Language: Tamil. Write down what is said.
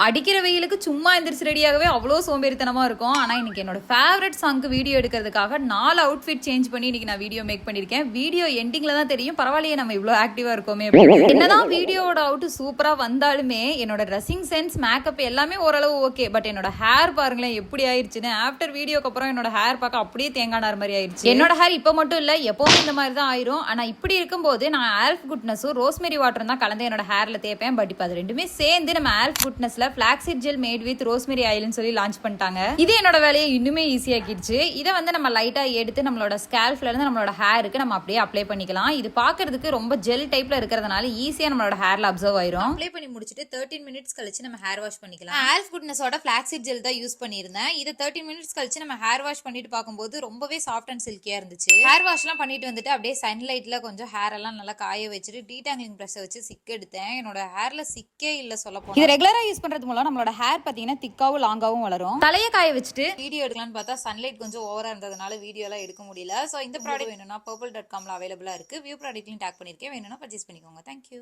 அடிக்கிற வெயிலுக்கு சும்மா எந்திரிச்சு ரெடியாகவே அவ்வளோ சோம்பேறித்தனமா இருக்கும். ஆனா இன்னைக்கு என்னோட ஃபேவரட் சாங்க்கு வீடியோ எடுக்கிறதுக்காக 4 அவுட்ஃபிட் சேஞ்ச் பண்ணி இன்னைக்கு நான் வீடியோ மேக் பண்ணிருக்கேன். வீடியோ எண்டிங்ல தான் தெரியும் பரவாயில்லையே நம்ம இவ்வளோ ஆக்டிவா இருக்கோமே. என்னதான் வீடியோட அவுட் சூப்பரா வந்தாலுமே என்னோட ட்ரெஸ்ஸிங் சென்ஸ் மேக்கப் எல்லாமே ஓரளவு ஓகே. பட் என்னோட ஹேர் பாருங்களேன் எப்படி ஆயிடுச்சுன்னு. ஆஃப்டர் வீடியோக்கு அப்புறம் என்னோட ஹேர் பார்க்க அப்படியே தேங்காய் மாதிரி ஆயிடுச்சு. என்னோட ஹேர் இப்போ மட்டும் இல்ல எப்பவும் இந்த மாதிரி தான் ஆயிரும். ஆனா இப்படி இருக்கும்போது நான் ஆல்ஃப் குட்னஸும் ரோஸ்மெரி வாட்டரும் தான் கலந்து என்னோட ஹேர்ல தேய்ப்பேன். பட் இப்போ அது ரெண்டுமே சேர்ந்து நம்ம ஆல்ஃப் குட்னஸ்ல flaxseed gel made with rosemary ஆயில்னு சொல்லி லான்ச் பண்ணிட்டாங்க. இது என்னோட வேலையை இன்னுமே ஈஸியாக்கிடுச்சு. இதை வந்து நம்ம லைட்டா எடுத்து நம்மளோட ஸ்கேல்ஃப்ல இருந்து நம்மளோட ஹேருக்கு நம்ம அப்படியே அப்ளை பண்ணிக்கலாம். இது பாக்குறதுக்கு ரொம்ப ஜெல் டைப்ல இருக்கிறதுனால ஈஸியா நம்மளோட ஹேர்ல அப்சர்வ் ஆயிரும். அப்ளை பண்ணி முடிச்சிட்டு 13 மினிட்ஸ் கழிச்சு நம்ம ஹேர் வாஷ் பண்ணிக்கலாம். ஆல்ஃப் குட்னஸோட ஃபிளாக்ஸீட் ஜெல் தான் யூஸ் பண்ணியிருந்தேன். இதை 13 மினிட்ஸ் கழிச்சு நம்ம ஹேர் வாஷ் பண்ணிட்டு பார்க்கும்போது ரொம்பவே சாஃப்ட் அண்ட் சில்கியா இருந்துச்சு. ஹேர் வாஷ் எல்லாம் பண்ணிட்டு வந்துட்டு அப்படியே சன்லைட்ல கொஞ்சம் ஹேர் எல்லாம் நல்லா காய வச்சுட்டு டீடாங்கிங் பிரஷ் வச்சு சிக் எடுத்தேன். என்னோட ஹேர்ல சிக்கே இல்ல சொல்ல போனா. இது ரெகுலரா யூஸ் பண்றது மூலம் நம்மளோட ஹேர் பாத்தீங்கன்னா திக்காவும் லாங்காவும் வளரும். தலையை காய வச்சுட்டு வீடியோ எடுக்கலாம்னு பார்த்தா சன்லைட் கொஞ்சம் ஓவரா இருந்ததுனால வீடியோ எல்லாம் எடுக்க முடியல. சோ இந்த ப்ராடக்ட் வேணும்னா purple.com ல அவைலபிளா இருக்கு. வியூ ப்ராடக்ட்லயும் டேக் பண்ணிருக்கேன். வேணும்னா பர்ச்சேஸ் பண்ணிக்கோங்க. தேங்க்யூ.